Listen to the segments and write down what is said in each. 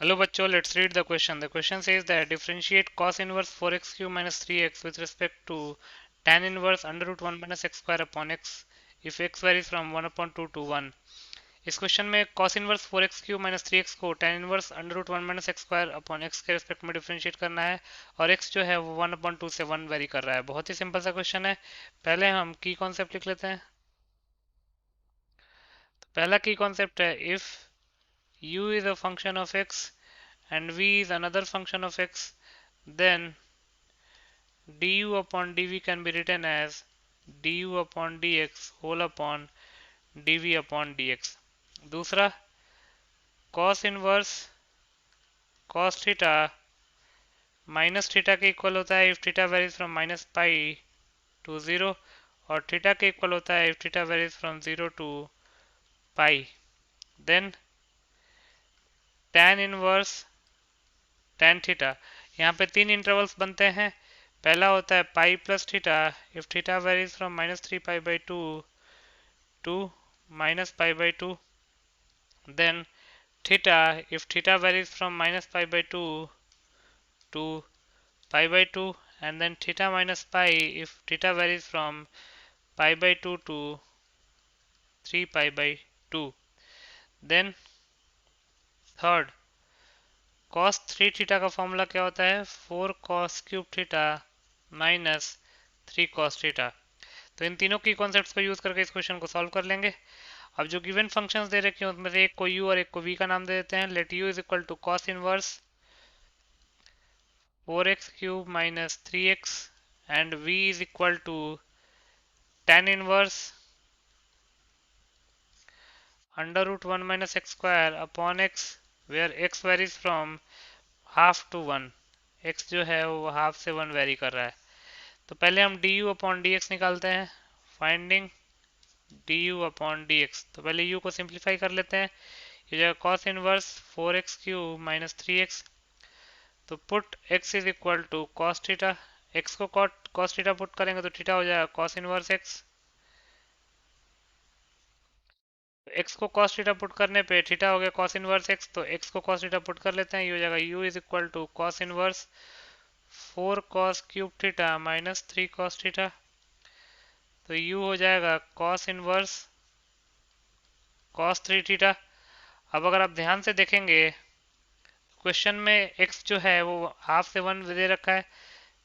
Hello बच्चों, let's read the question. The question says that differentiate cos inverse 4x cube minus 3x with respect to tan inverse under root 1 minus x square upon x if x varies from 1 upon 2 to 1. इस question में cos inverse 4x cube minus 3x को tan inverse under root 1 minus x square upon x के respect में differentiate करना है और x जो है वो 1 अपॉन 2 से 1 वेरी कर रहा है। बहुत ही सिंपल सा क्वेश्चन है। पहले हम की कॉन्सेप्ट लिख लेते हैं। तो पहला की कॉन्सेप्ट है if u is a function of x and v is another function of x, then du upon dv can be written as du upon dx whole upon dv upon dx. दूसरा cos inverse cos theta minus theta के equal होता है if theta varies from minus pi to zero और theta के equal होता है if theta varies from zero to pi. Then tan inverse tan theta, यहाँ पे तीन इंटरवल्स बनते हैं। पहला होता है pi plus theta if theta varies from minus three pi by two to minus pi by two. Then theta if theta varies from minus pi by 2 to pi by 2, and then theta minus pi if theta varies from pi by 2 to 3 pi by 2. Then third cos 3 theta का formula क्या होता है 4 cos cube theta minus 3 cos theta. तो इन तीनों की concepts को use करके इस क्वेश्चन को सॉल्व कर लेंगे. अब जो गिवन फंक्शंस दे रखे हैं उसमें से एक को u और एक को v का नाम दे देते हैं. Let u is equal to cos inverse 4x cube minus 3x and v is equal to tan inverse under root 1 minus x square upon x where x varies from half to 1. x जो है वो half से 1 very कर रहा है. तो पहले हम du अपॉन dx निकालते हैं. Finding du upon dx. तो पहले u को सिंप्लीफाई कर लेते हैं. ये जगह cos inverse 4x cube minus 3x. तो put x is equal to cos theta. x को cos थीटा पुट करेंगे तो थीटा हो जाएगा cos इनवर्स x. x को cos थीटा पुट करने पे थीटा हो गया cos इनवर्स x. तो x को cos थीटा पुट कर लेते हैं. ये हो जाएगा u is equal to cos inverse 4 cos cube theta minus 3 cos theta. तो u हो जाएगा cos इनवर्स cos 3 थीटा. अब अगर आप ध्यान से देखेंगे क्वेश्चन में x जो है वो हाफ से 1 दे रखा है.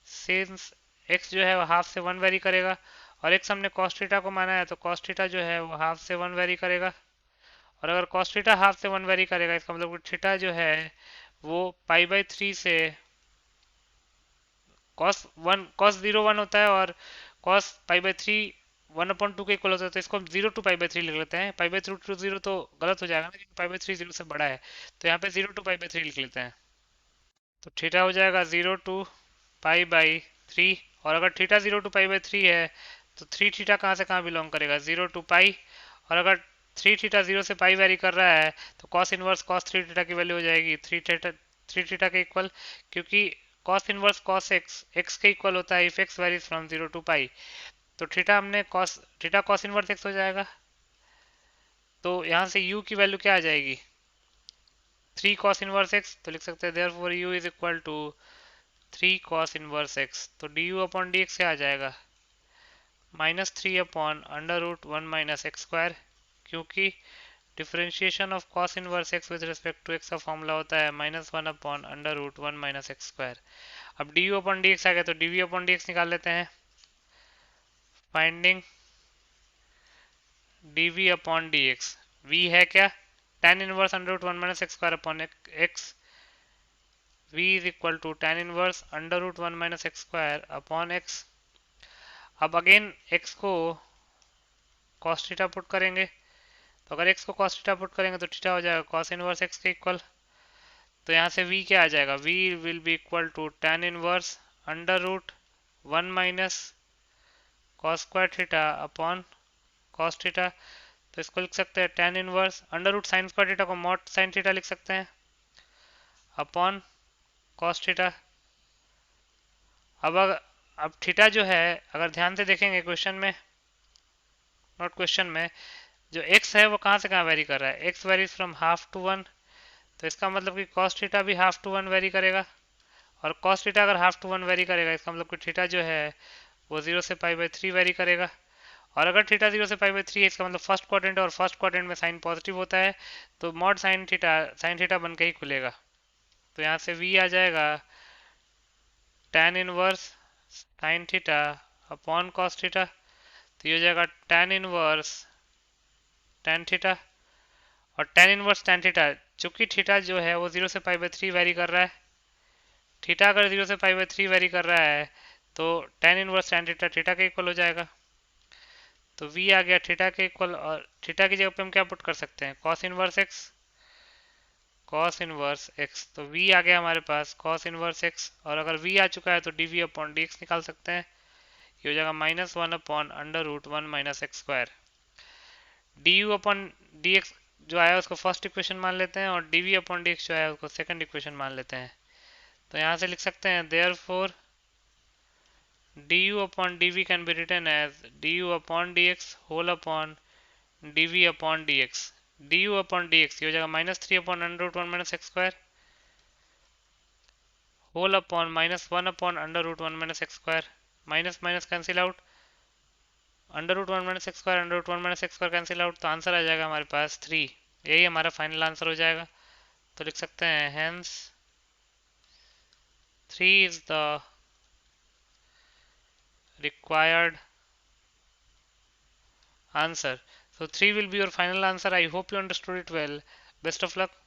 सिंस x जो है वो हाफ से 1 वेरी करेगा और x हमने cos थीटा को माना है तो cos थीटा जो है वो हाफ से 1 वेरी करेगा. और अगर cos थीटा हाफ से 1 वेरी करेगा इसका मतलब थीटा जो है वो पाई बाई 3 से cos 0 1 होता है और cos पाई बाई 3 1 अपॉन 2 के इक्वल होता है. तो इसको हम 0 टू पाई बाई 3 लिख लेते हैं. पाई बाई 3 टू 0 तो गलत हो जाएगा ना क्योंकि पाई बाई 3 0 से बड़ा है. तो यहाँ पे 0 टू पाई बाई 3 लिख लेते हैं. तो थीटा हो जाएगा 0 टू पाई बाई 3. और अगर थीटा 0 टू पाई बाई 3 है तो 3 थीटा कहाँ से कहाँ बिलोंग करेगा 0 टू पाई. और अगर 3 थीटा 0 से पाई वेरी कर रहा है तो cos इनवर्स cos 3 थीटा की वैल्यू हो जाएगी 3 थीटा के इक्वल. क्योंकि cos इनवर्स cos x के इक्वल होता है if x varies from 0 to pi. तो थीटा हमने cos इनवर्स x हो जाएगा. तो यहाँ से u की वैल्यू क्या आ जाएगी 3 cos इनवर्स x. तो लिख सकते हैं therefore u is equal to 3 cos inverse x. तो du अपॉन dx क्या आ जाएगा minus 3 upon under root 1 minus x square. क्योंकि differentiation of cos inverse x with respect to x का फॉर्मूला होता है minus 1 upon under root 1 minus x square. अब du upon dx आ गया तो dv अपॉन dx निकाल लेते हैं. Finding dv upon dx. v है क्या tan inverse under root 1 minus x square upon x. v is equal to tan inverse under root 1 minus x square upon x. अब again x को cos theta put करेंगे. तो अगर x को cos theta put करेंगे तो theta हो जाएगा cos इनवर्स x के इक्वल. तो यहाँ से v क्या आ जाएगा v will be equal to tan inverse under root 1 minus cos square theta upon cos theta. तो इसको लिख सकते हैं tan inverse under root sine square theta को मॉड साइन थीटा लिख सकते हैं अपॉन cos थीटा. अब थीटा जो है अगर ध्यान से देखेंगे क्वेश्चन में नॉट क्वेश्चन में जो x है वो कहाँ से कहाँ वेरी कर रहा है x varies from half to 1. तो इसका मतलब कि cos थीटा भी हाफ टू वन वेरी करेगा, और cos थीटा अगर हाफ टू वन वेरी करेगा इसका मतलब कि थीटा जो है वो 0 से π/3 वेरी करेगा। और अगर थीटा 0 से π/3 है इसका मतलब फर्स्ट क्वाड्रेंट है, और फर्स्ट क्वाड्रेंट में साइन पॉजिटिव होता है, तो मॉड साइन थीटा बन के ही खुलेगा। तो यहाँ से v आ जाएगा tan inverse sine theta upon cos theta. तो ये हो जाएगा tan इनवर्स tan थीटा, और tan इनवर्स tan थीटा, चूंकि थीटा जो है वो 0 से π/3 वेरी कर रहा है, थीटा अगर 0 से π/3 वेरी कर रहा है तो tan inverse tan theta theta के इक्वल हो जाएगा। तो v आ गया थीटा के इक्वल, और थीटा की जगह पे हम क्या पुट कर सकते हैं, cos इनवर्स x। तो v आ गया हमारे पास cos इनवर्स x, और अगर v आ चुका है तो dv/dx निकाल सकते हैं। ये हो जाएगा -1/√1 - x²। du/dx जो आया उसको फर्स्ट इक्वेशन मान लेते हैं, और dv/dx जो आया उसको सेकंड इक्वेशन मान लेते हैं। तो यहाँ से लिख सकते हैं therefore du/dv can be written as du/dx whole upon dv/dx। du/dx ये हो जाएगा -3/√1 - x² whole upon -1/√1 - x²। Minus minus cancel out, √1 - x², √1 - x² cancel out, तो आंसर आ जाएगा हमारे पास 3। यही हमारा फाइनल आंसर हो जाएगा। तो लिख सकते हैं hence 3 is the required answer. So 3 will be your final answer. I hope you understood it well. Best of luck.